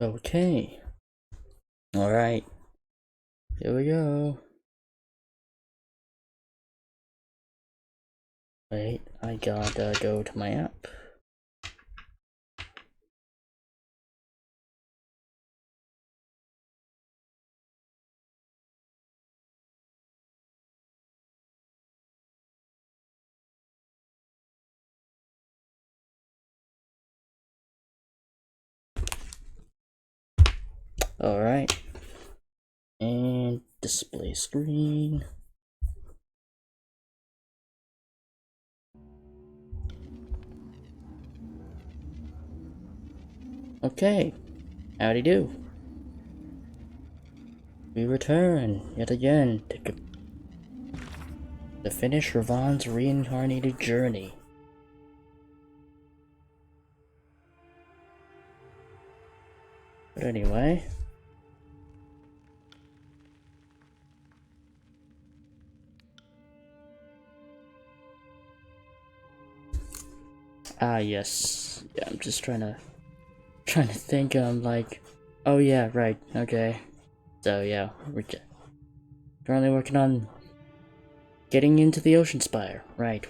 Okay. Alright. Here we go. Wait, I gotta go to my app. Alright. And display screen. Okay. Howdy do. We return yet again to finish Rivan's reincarnated journey. But anyway. Ah, yes. Yeah, I'm just trying to think. Like, oh yeah, right. Okay. So yeah, we're currently working on getting into the Ocean Spire. Right.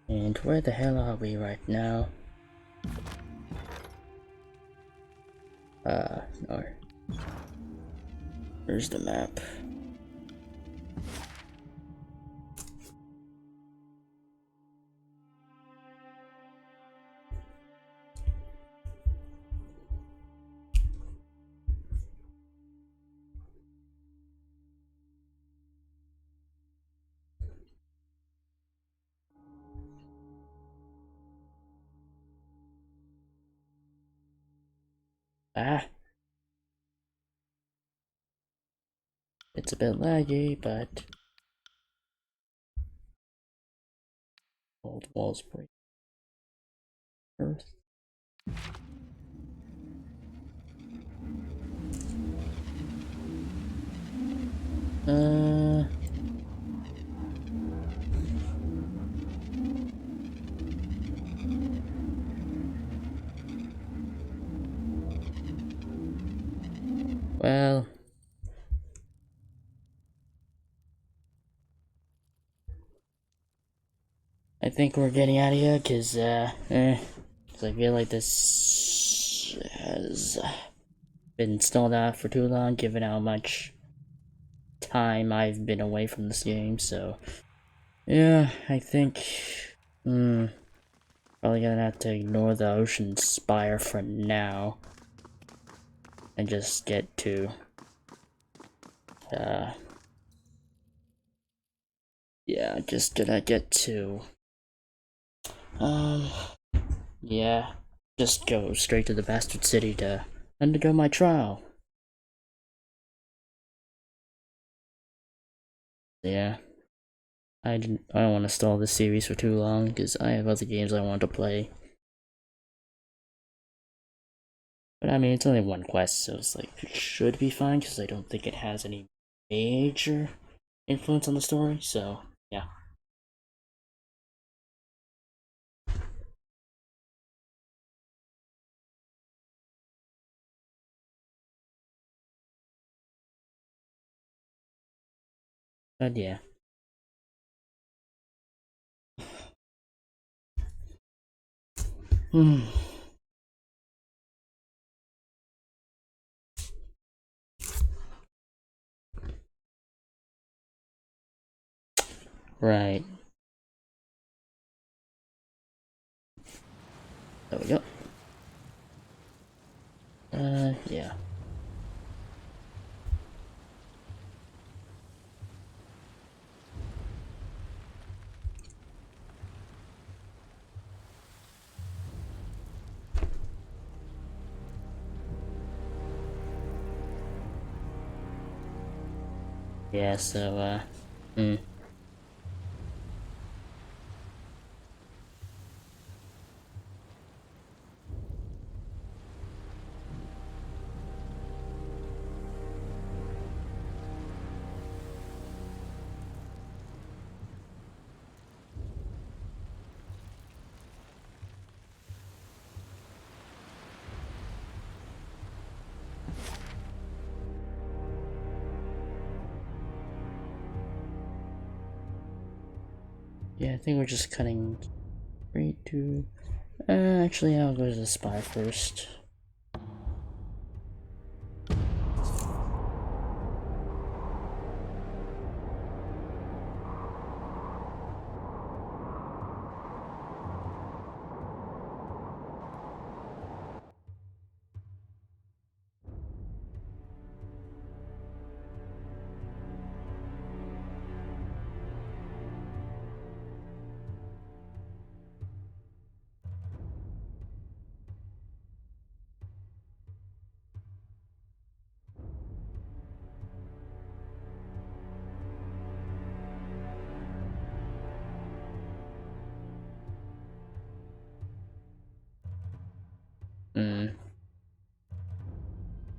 And where the hell are we right now? No. Where's the map? Ah! It's a bit laggy, but old walls break. Earth. Well, I think we're getting out of here, cause I feel like this has been stalled out for too long, given how much time I've been away from this game, so yeah, I think, probably gonna have to ignore the Ocean Spire for now, and just get to, yeah, just gonna get to, yeah, just go straight to the Bastard City to undergo my trial. Yeah. I don't want to stall this series for too long, because I have other games I want to play. But I mean, it's only one quest, so it's like, it should be fine, because I don't think it has any major influence on the story, so, yeah. But yeah. Hmm. Right. There we go. Yeah. Yeah, so, Yeah, I think we're just cutting 3, 2. Actually, I'll go to the spy first.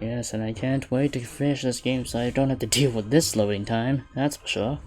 Yes, and I can't wait to finish this game so I don't have to deal with this loading time, that's for sure.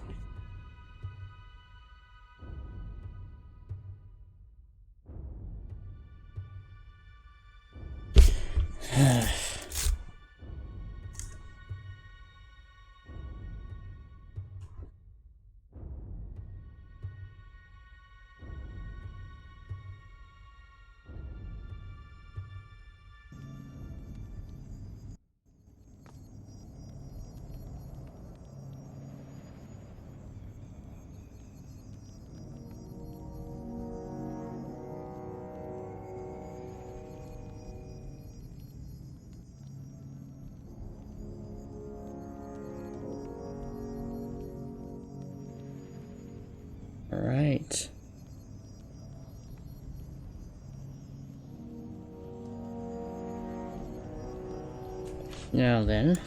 Alright. Now then.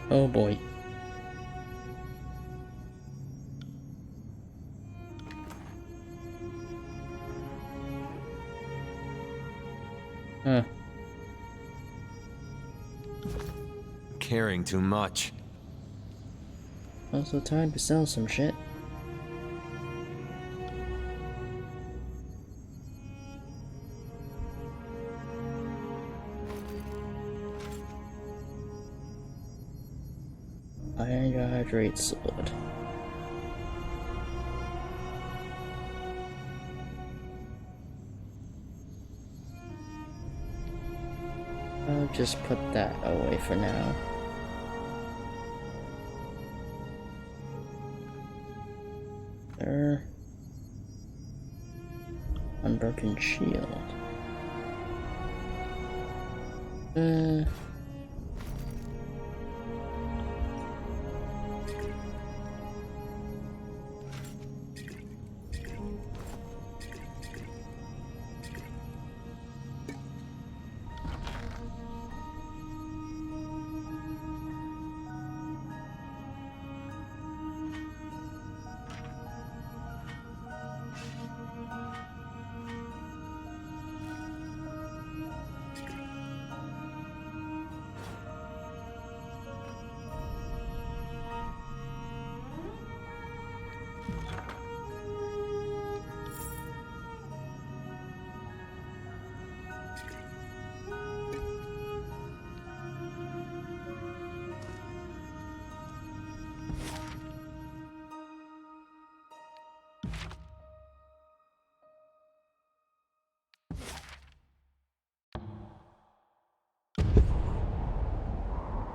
Oh boy. Huh. Caring too much. Also time to sell some shit. Iron hydrate sword. I'll just put that away for now. There. Unbroken shield.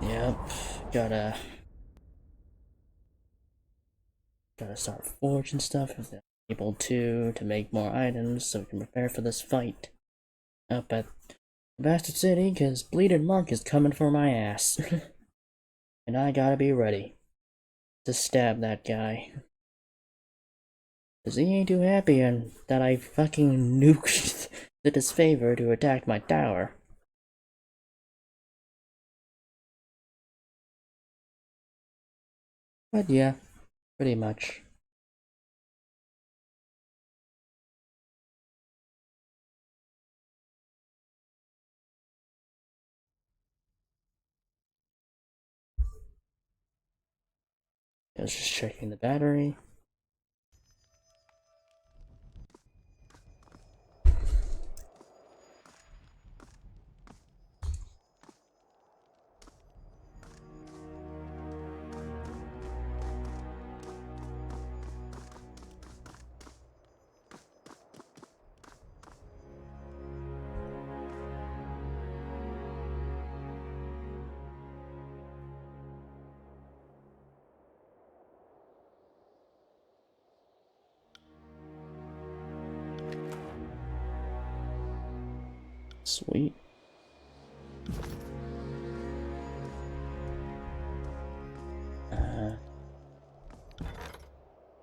Yep. Gotta start forging stuff if they're able to make more items so we can prepare for this fight up at Bastard City, cause Bleeding Mark is coming for my ass. And I gotta be ready to stab that guy. Cause he ain't too happy and that I fucking nuked the disfavor to attack my tower. But yeah, pretty much. I was just checking the battery. Sweet.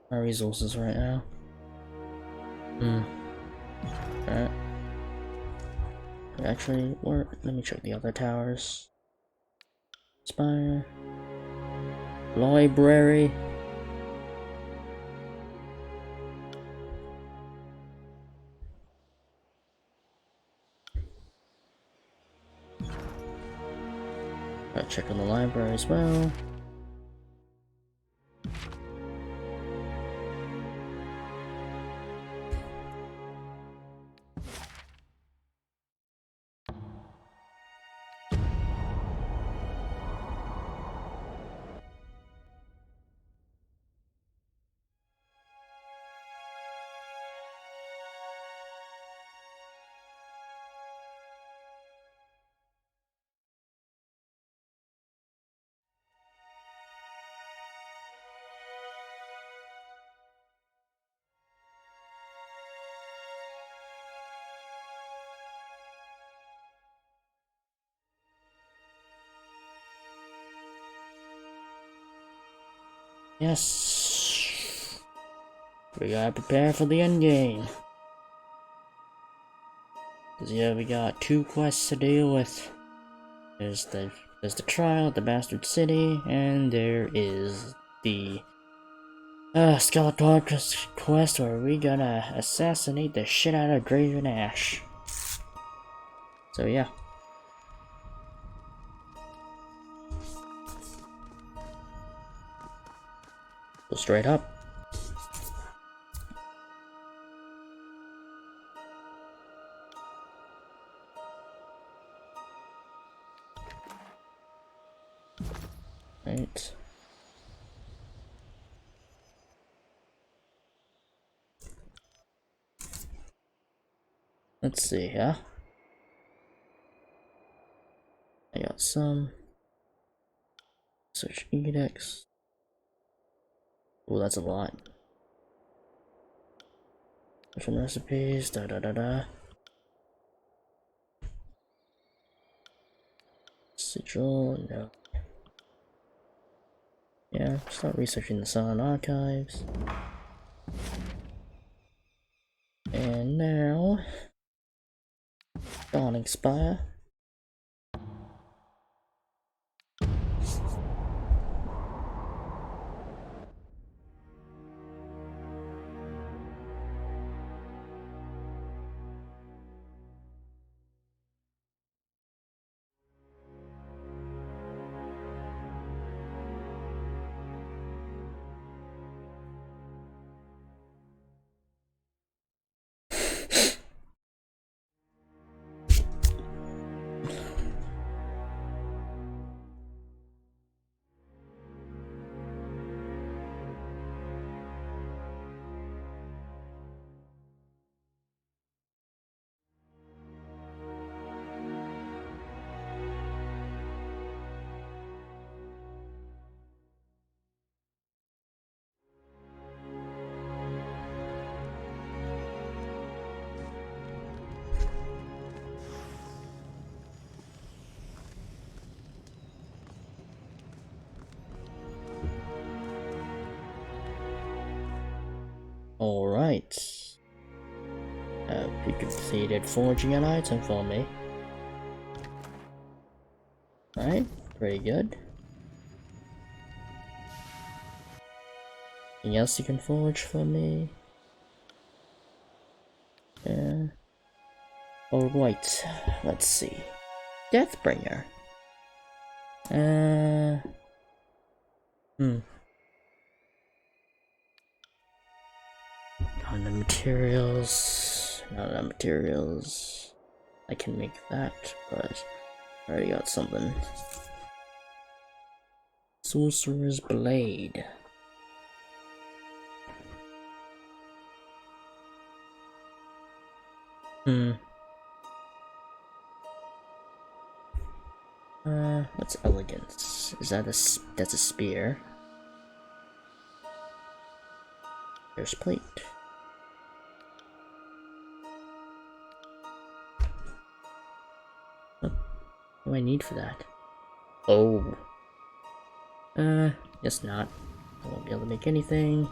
My resources right now. Alright. Actually, let me check the other towers. Spire. Library. Gotta check on the library as well. Yes. We gotta prepare for the end game. Cause yeah, we got 2 quests to deal with. There's the trial at the Bastard City, and there is the Skeletor quest where we gotta assassinate the shit out of Graven Ash. So yeah. Go straight up. Right. Let's see, huh? I got some. Search edicts. Oh, that's a lot. Different recipes, Sigil, no. Yeah, start researching the Silent Archives. And now... Dawning Spire. Alright. You completed forging an item for me. Alright, pretty good. Anything else you can forge for me? Yeah. Alright, let's see. Deathbringer. Not enough materials. Not enough materials. I can make that, but I already got something. Sorcerer's Blade. What's elegance? Is that that's a spear? There's plate. do I need for that? Oh. Guess not. I won't be able to make anything.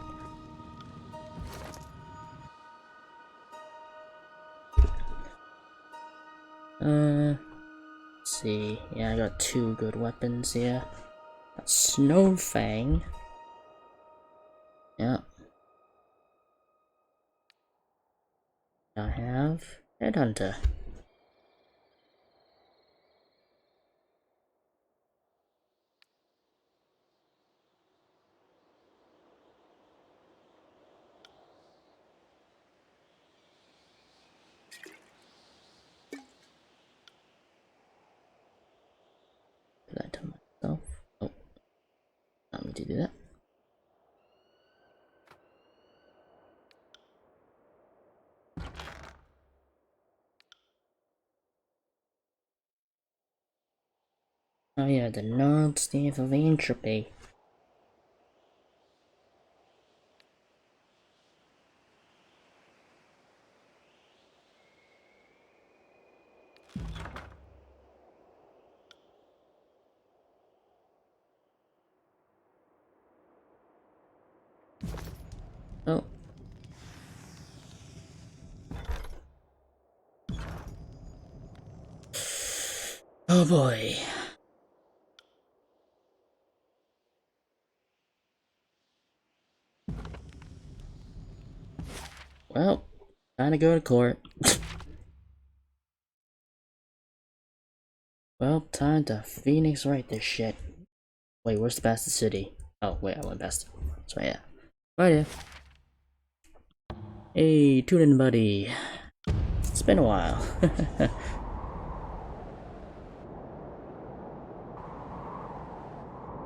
Let's see. Yeah, I got 2 good weapons here. Got Snowfang. Yeah. I have Headhunter. Put that to myself. Oh, not me to do that. Oh yeah, the gnarled staff of entropy. Oh. Oh boy. Well, time to go to court. Well, time to Phoenix right this shit. Wait, where's the bastard city? Oh, wait, I went past it. That's right, yeah. Right here. Hey, tune in, buddy. It's been a while.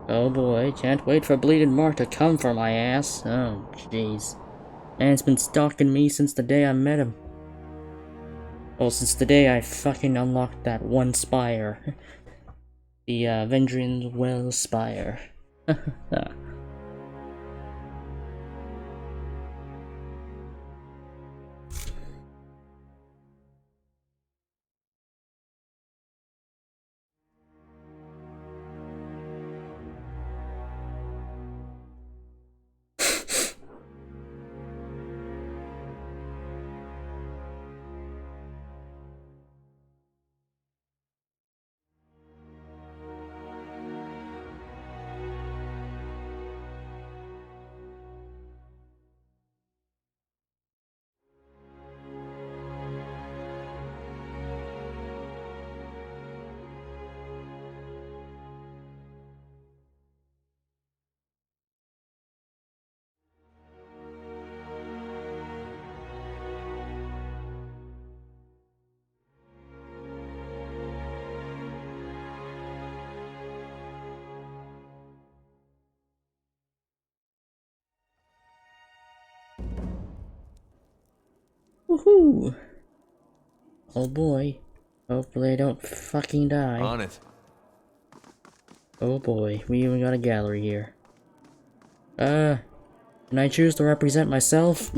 Oh boy, can't wait for Bleeding Mark to come for my ass. Oh, jeez. Man's been stalking me since the day I met him. Well, since the day I fucking unlocked that one spire. The Vendrian Well Spire. Woohoo! Oh boy. Hopefully I don't fucking die. On it. Oh boy, we even got a gallery here. Can I choose to represent myself?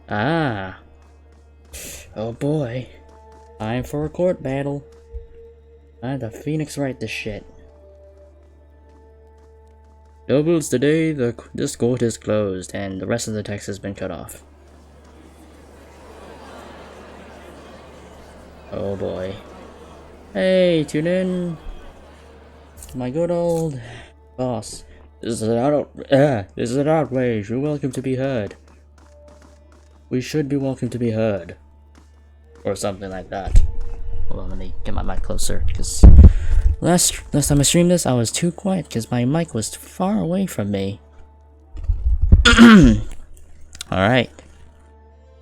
Ah. Oh boy. Time for a court battle. Time to Phoenix right this shit. Nobles, today this court is closed and the rest of the text has been cut off. Oh boy. Hey, tune in. My good old boss. This is an outrage. You're welcome to be heard. We should be welcome to be heard. Or something like that. Hold on, let me get my mic closer, because last time I streamed this, I was too quiet because my mic was far away from me. Alright.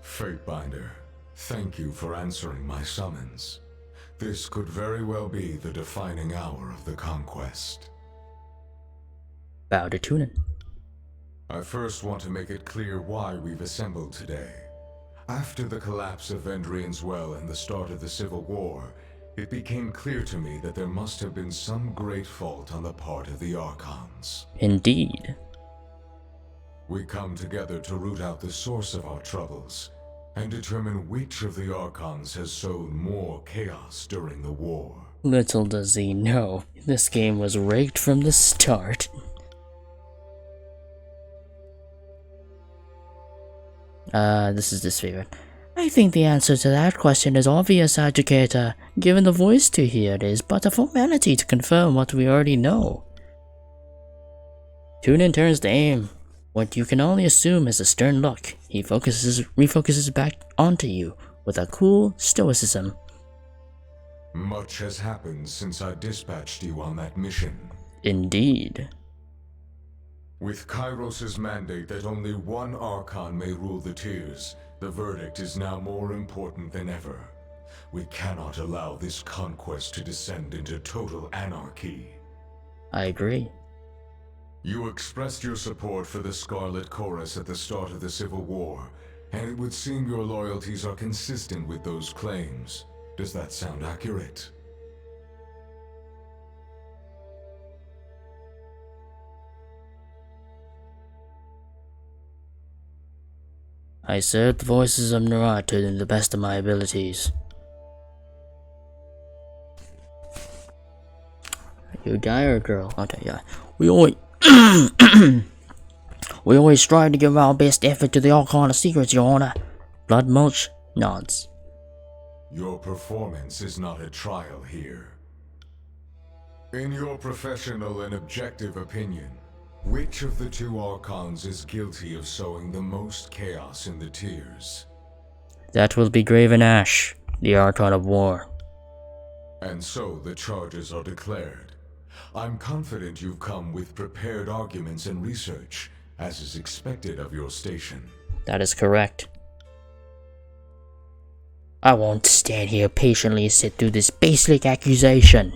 Fatebinder, thank you for answering my summons. This could very well be the defining hour of the conquest. Bow to tuning. I first want to make it clear why we've assembled today. After the collapse of Vendrian's Well and the start of the Civil War, it became clear to me that there must have been some great fault on the part of the Archons. Indeed. We come together to root out the source of our troubles, and determine which of the Archons has sown more chaos during the war. Little does he know, this game was rigged from the start. This is disfavored. I think the answer to that question is obvious, Educator. Given the voice to hear it is but a formality to confirm what we already know. Tunin turns to aim. What you can only assume is a stern look. He refocuses back onto you with a cool stoicism. Much has happened since I dispatched you on that mission. Indeed. With Kairos' mandate that only one Archon may rule the tiers, the verdict is now more important than ever. We cannot allow this conquest to descend into total anarchy. I agree. You expressed your support for the Scarlet Chorus at the start of the Civil War, and it would seem your loyalties are consistent with those claims. Does that sound accurate? I served the voices of Narat to the best of my abilities. You a guy or a girl? Okay, yeah. We always strive to give our best effort to the Arcana secrets, Your Honor. Blood Mulch nods. Your performance is not a trial here. In your professional and objective opinion, which of the two Archons is guilty of sowing the most chaos in the tiers? That will be Graven Ash, the Archon of War. And so the charges are declared. I'm confident you've come with prepared arguments and research, as is expected of your station. That is correct. I won't stand here patiently and sit through this basic accusation.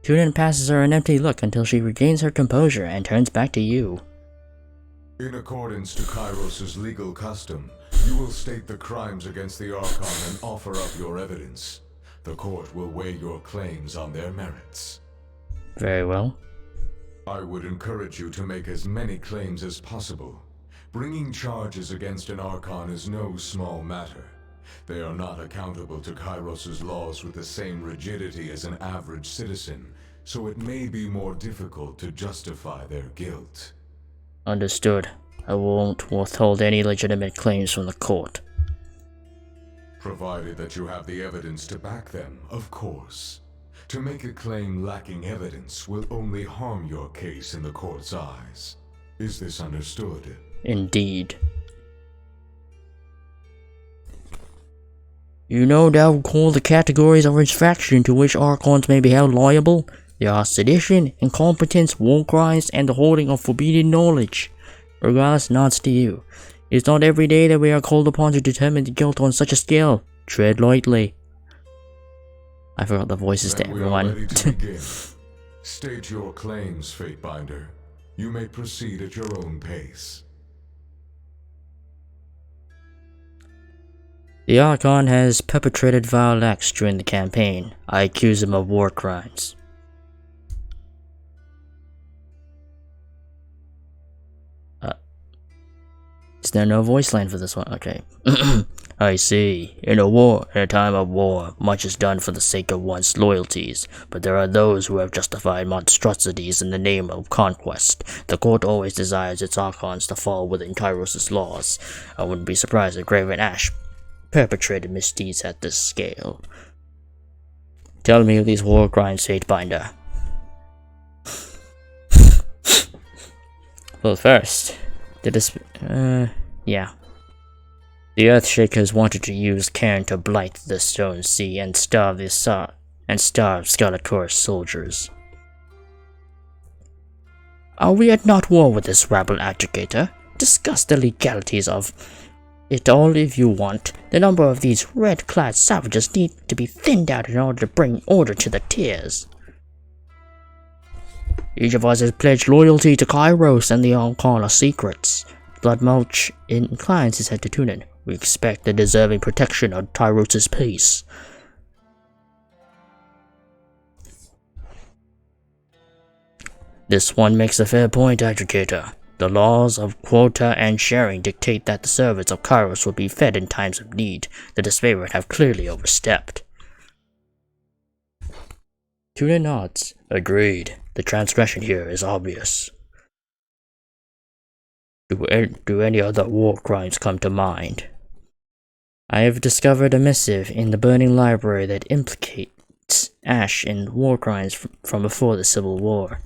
Tunin passes her an empty look until she regains her composure and turns back to you. In accordance to Kairos' legal custom, you will state the crimes against the Archon and offer up your evidence. The court will weigh your claims on their merits. Very well. I would encourage you to make as many claims as possible. Bringing charges against an Archon is no small matter. They are not accountable to Kairos' laws with the same rigidity as an average citizen, so it may be more difficult to justify their guilt. Understood. I won't withhold any legitimate claims from the court. Provided that you have the evidence to back them, of course. To make a claim lacking evidence will only harm your case in the court's eyes. Is this understood? Indeed. You no doubt recall the categories of infraction to which Archons may be held liable. There are sedition, incompetence, war crimes, and the holding of forbidden knowledge. Regardless nods to you. It's not every day that we are called upon to determine the guilt on such a scale. Tread lightly. I forgot the voices to everyone. We are ready to begin. State your claims, Fatebinder. You may proceed at your own pace. The Archon has perpetrated vile acts during the campaign. I accuse him of war crimes. Is there no voice line for this one? Okay. I see. In a time of war, much is done for the sake of one's loyalties, but there are those who have justified monstrosities in the name of conquest. The court always desires its Archons to fall within Kairos' laws. I wouldn't be surprised if Graven Ash perpetrated misdeeds at this scale. Tell me of these war crimes, Fatebinder. Well, first, yeah. The Earthshakers wanted to use Cairn to blight the Stone Sea and starve Scarlet Chorus soldiers. Are we at not war with this rabble, Educator? Discuss the legalities of it all if you want. The number of these red-clad savages need to be thinned out in order to bring order to the tiers. Each of us has pledged loyalty to Kairos and the Arcana secrets. Bloodmulch inclines his head to Tunin. We expect the deserving protection of Tyros' peace. This one makes a fair point, Educator. The laws of quota and sharing dictate that the servants of Kairos will be fed in times of need. The disfavored have clearly overstepped. Tuna nods. Agreed. The transgression here is obvious. Do any other war crimes come to mind? I have discovered a missive in the burning library that implicates Ash in war crimes from before the Civil War.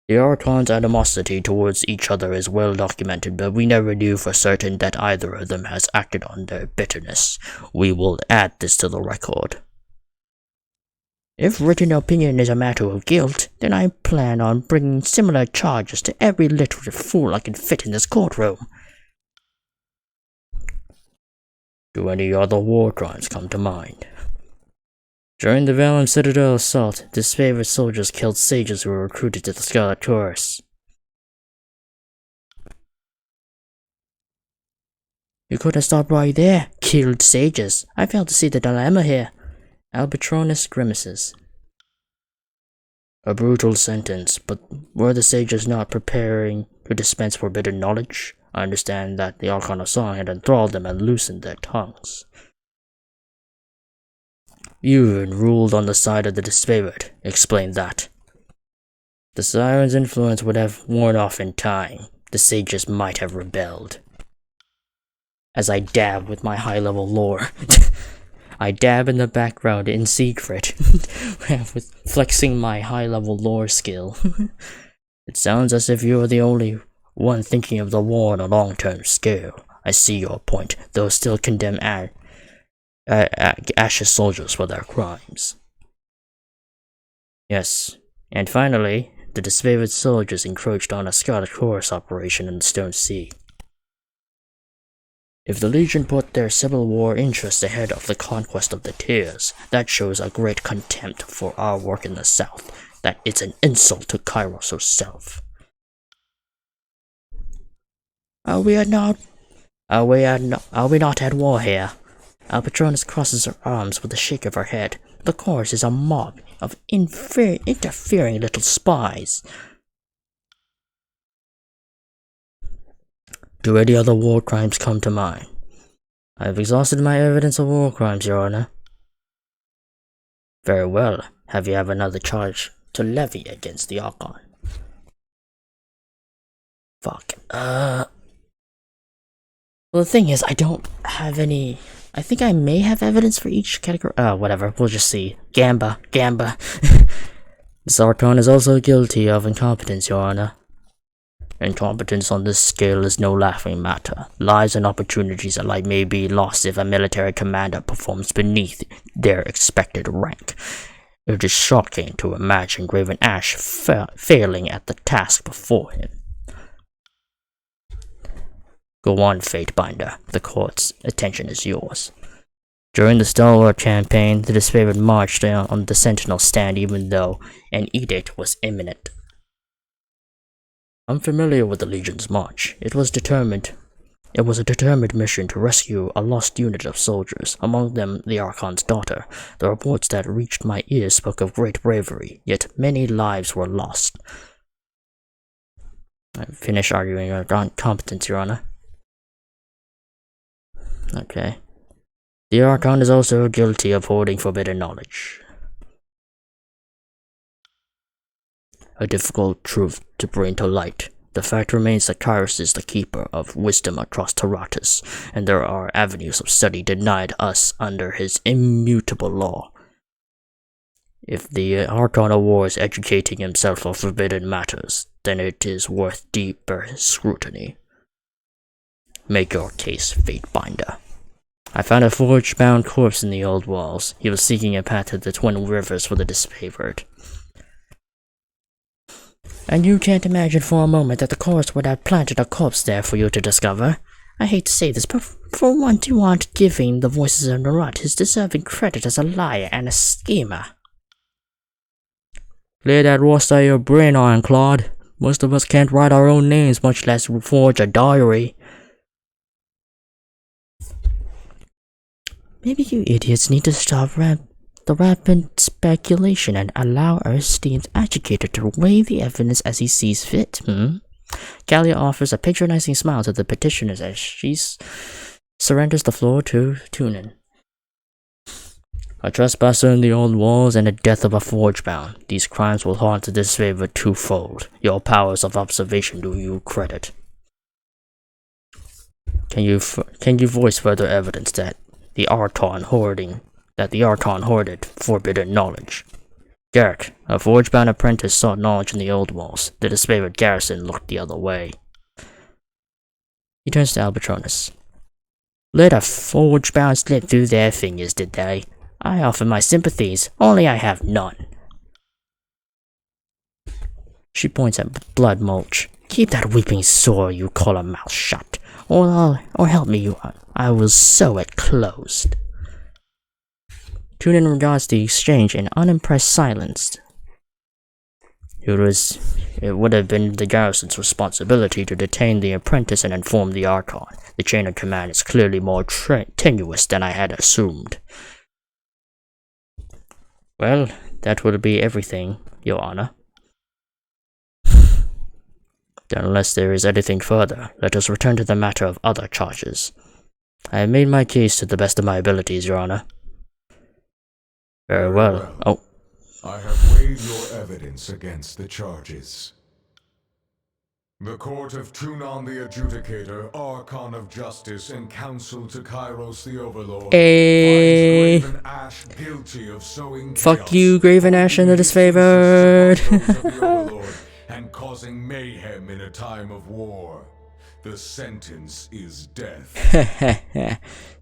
The Archon's animosity towards each other is well documented, but we never knew for certain that either of them has acted on their bitterness. We will add this to the record. If written opinion is a matter of guilt, then I plan on bringing similar charges to every literate fool I can fit in this courtroom. Do any other war crimes come to mind? During the Valiant Citadel assault, disfavored soldiers killed sages who were recruited to the Scarlet Chorus. You could have stopped right there. Killed sages. I fail to see the dilemma here. Albatronus grimaces. A brutal sentence, but were the sages not preparing to dispense forbidden knowledge? I understand that the Archon of Song had enthralled them and loosened their tongues. You ruled on the side of the disfavored. Explain that. The Siren's influence would have worn off in time. The sages might have rebelled. As I dab with my high-level lore. I dab in the background in secret, with flexing my high-level lore skill. It sounds as if you're the only one thinking of the war on a long-term scale. I see your point, though still condemn Ash's soldiers for their crimes. Yes, and finally, the disfavored soldiers encroached on a Scarlet Chorus operation in the Stone Sea. If the Legion put their Civil War interests ahead of the conquest of the Tears, that shows a great contempt for our work in the South. That it's an insult to Kairos herself. Are we not at war here? Albatronus crosses her arms with a shake of her head. The chorus is a mob of interfering little spies. Do any other war crimes come to mind? I have exhausted my evidence of war crimes, Your Honor. Very well. Have you another charge to levy against the Archon? Fuck. Well, the thing is, I don't have any... I think I may have evidence for each category. Whatever. We'll just see. Gamba. This Archon is also guilty of incompetence, Your Honor. Incompetence on this scale is no laughing matter. Lives and opportunities alike may be lost if a military commander performs beneath their expected rank. It is shocking to imagine Graven Ash failing at the task before him. Go on, Fatebinder. The court's attention is yours. During the Stalwart campaign, the disfavored marched on the Sentinel stand even though an edict was imminent. I'm familiar with the Legion's march. It was a determined mission to rescue a lost unit of soldiers, among them the Archon's daughter. The reports that reached my ears spoke of great bravery, yet many lives were lost. I finish arguing your competence, Your Honor. Okay. The Archon is also guilty of holding forbidden knowledge. A difficult truth to bring to light. The fact remains that Kairos is the keeper of wisdom across Taratus, and there are avenues of study denied us under his immutable law. If the Archon awards educating himself of forbidden matters, then it is worth deeper scrutiny. Make your case, Fatebinder. I found a forge-bound corpse in the old walls. He was seeking a path to the Twin Rivers for the disfavored. And you can't imagine for a moment that the chorus would have planted a corpse there for you to discover. I hate to say this, but for once you aren't giving the voices of Narut his deserving credit as a liar and a schemer. Clear that rust out of your brain, Ironclad. Most of us can't write our own names, much less forge a diary. Maybe you idiots need to stop the rapid speculation and allow our esteemed educator to weigh the evidence as he sees fit. Gallia offers a patronizing smile to the petitioners as she surrenders the floor to Tunin. A trespasser in the old walls and the death of a forge-bound. These crimes will haunt the disfavor twofold. Your powers of observation do you credit. Can you voice further evidence that the Archon hoarded forbidden knowledge? Garrick, a forge-bound apprentice, sought knowledge in the old walls. The disfavored garrison looked the other way. He turns to Albitronus. Let a forge-bound slip through their fingers, did they? I offer my sympathies, only I have none. She points at Blood Mulch. Keep that weeping sore you call a mouth shut, or help me, I will sew it closed. Tunin regards the exchange in unimpressed silence. It would have been the garrison's responsibility to detain the apprentice and inform the Archon. The chain of command is clearly more tenuous than I had assumed. Well, that would be everything, Your Honor. Then unless there is anything further, let us return to the matter of other charges. I have made my case to the best of my abilities, Your Honor. Very well. Oh. I have weighed your evidence against the charges. The Court of Tunon the Adjudicator, Archon of Justice, and Counsel to Kairos the Overlord finds Graven Ash guilty of sowing Fuck chaos, you, Graven Ash, and the disfavored. and causing mayhem in a time of war. The sentence is death.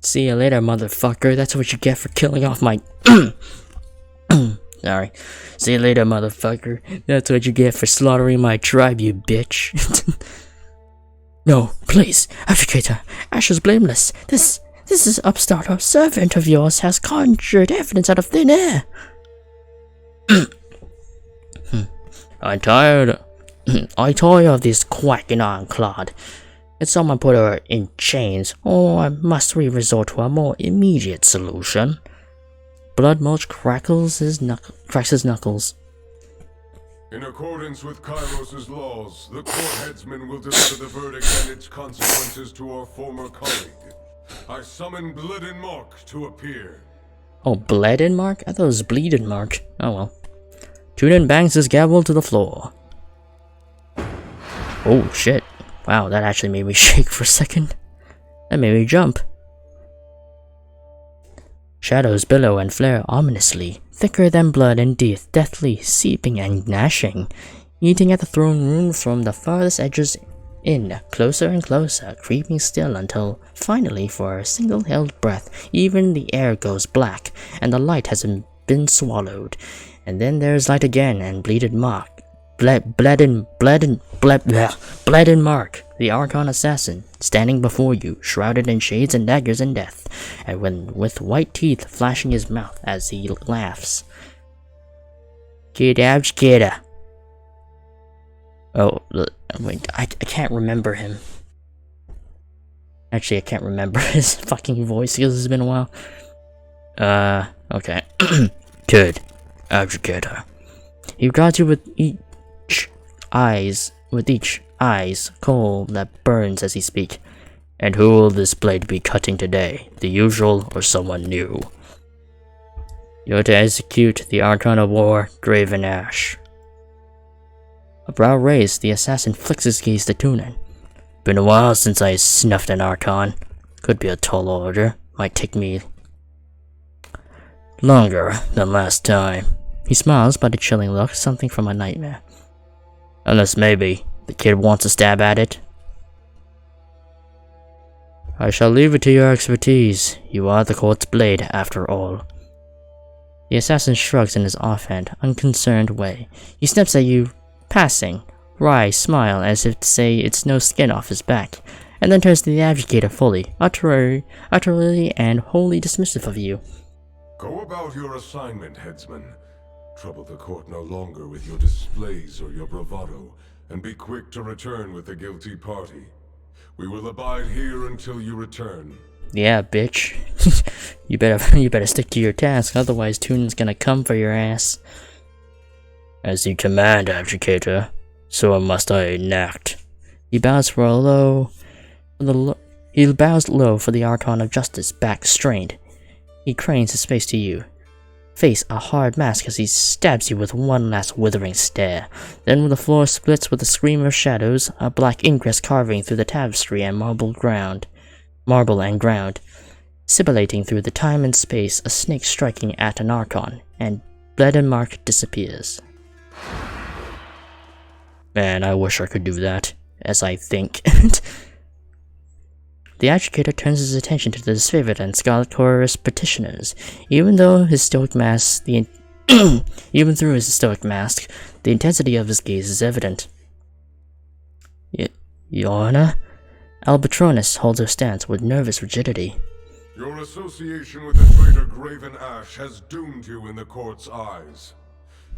See you later, motherfucker. That's what you get for killing off my... Sorry. See you later, motherfucker. That's what you get for slaughtering my tribe, you bitch. No, please, Educator. Ash is blameless. This is upstart or servant of yours has conjured evidence out of thin air. I tire of this quacking ironclad. If someone put her in chains, or must we resort to a more immediate solution? Blood Mulch cracks his knuckles. In accordance with Kairos' laws, the court headsman will deliver the verdict and its consequences to our former colleague. I summon Blooded Mark to appear. Oh, Blooded Mark? I thought it was Bleeded Mark. Oh well. Tunin bangs his gavel to the floor. Oh shit. Wow, that actually made me shake for a second. That made me jump. Shadows billow and flare ominously, thicker than blood and deathly seeping and gnashing, eating at the throne room from the farthest edges in, closer and closer, creeping still until, finally, for a single held breath, even the air goes black, and the light has been swallowed. And then there's light again, and Bleeded Mark. Bleeded Mark, the Archon assassin, standing before you, shrouded in shades and daggers and death, and with white teeth flashing his mouth as he laughs. Kidda. Oh, wait, I can't remember him. Actually, I can't remember his fucking voice because it's been a while. Okay. Good. Educator. He regards you with each eyes coal that burns as he speaks. And who will this blade be cutting today? The usual or someone new? You're to execute the Archon of War, Graven Ash. A brow raised, the assassin flicks his gaze to Tunin. Been a while since I snuffed an Archon. Could be a tall order. Might take me longer than last time. He smiles by the chilling look, something from a nightmare. Unless maybe the kid wants a stab at it. I shall leave it to your expertise. You are the court's blade, after all. The assassin shrugs in his offhand, unconcerned way. He steps at you, passing, wry smile as if to say it's no skin off his back, and then turns to the Adjudicator fully, utterly and wholly dismissive of you. Go about your assignment, headsman. Trouble the court no longer with your displays or your bravado, and be quick to return with the guilty party. We will abide here until you return. Yeah, bitch. You better stick to your task, otherwise Tunan's gonna come for your ass. As you command, Abjugator, so must I enact. He bows low for the Archon of Justice, back strained. He cranes his face to you. Face a hard mask as he stabs you with one last withering stare. Then when the floor splits with a scream of shadows, a black ingress carving through the tapestry and marble and ground, sibilating through the time and space, a snake striking at an Archon, and Bled Mark disappears. Man, I wish I could do that, as I think. The Adjugator turns his attention to the disfavored and Scarlet Chorus petitioners. Even through his stoic mask, the intensity of his gaze is evident. Your Honor? Albatronus holds her stance with nervous rigidity. Your association with the traitor Graven Ash has doomed you in the court's eyes.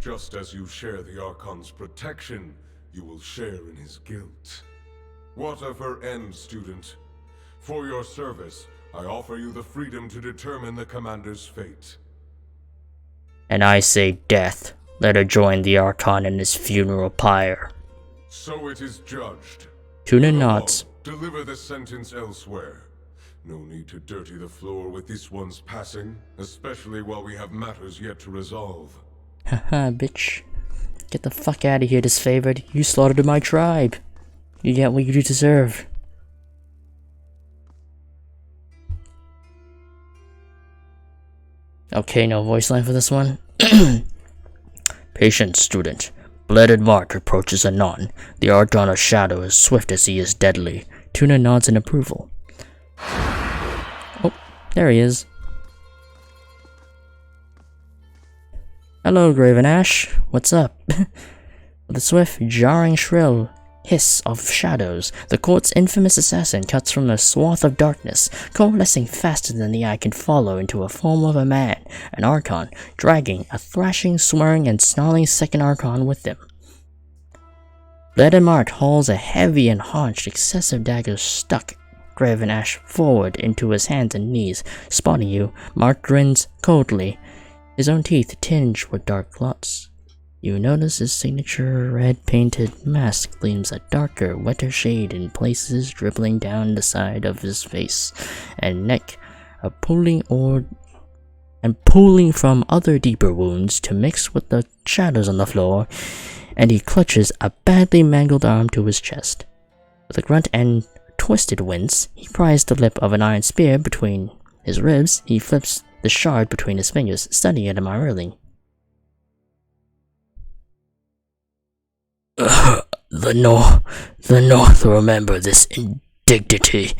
Just as you share the Archon's protection, you will share in his guilt. What of her end, student? For your service, I offer you the freedom to determine the commander's fate. And I say death. Let her join the Archon in his funeral pyre. So it is judged. Tunan nods. Deliver the sentence elsewhere. No need to dirty the floor with this one's passing, especially while we have matters yet to resolve. Haha, bitch. Get the fuck out of here, disfavored. You slaughtered my tribe. You get what you deserve. Okay, no voice line for this one. Patience, student. Blooded Mark approaches anon. The Archon of Shadow is swift as he is deadly. Tuna nods in approval. Oh, there he is. Hello, Graven Ash. What's up? With a swift, jarring, shrill hiss of shadows, the court's infamous assassin cuts from a swath of darkness, coalescing faster than the eye can follow into a form of a man, an Archon, dragging a thrashing, swearing, and snarling second Archon with him. Bled Mark hauls a heavy and haunched, excessive dagger stuck Graven Ash forward into his hands and knees. Spotting you, Mark grins coldly, his own teeth tinged with dark clots. You notice his signature red-painted mask gleams a darker, wetter shade in places, dribbling down the side of his face and neck, pooling from other deeper wounds to mix with the shadows on the floor, and he clutches a badly mangled arm to his chest. With a grunt and twisted wince, he pries the lip of an iron spear between his ribs. He flips the shard between his fingers, studying it admiringly. The North will remember this indignity,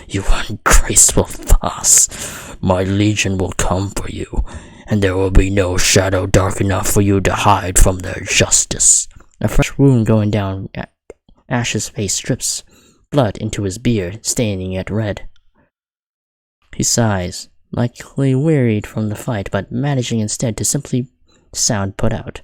you ungraceful farce. My legion will come for you, and there will be no shadow dark enough for you to hide from their justice. A fresh wound going down Ash's face drips blood into his beard, staining it red. He sighs, likely wearied from the fight, but managing instead to simply sound put out.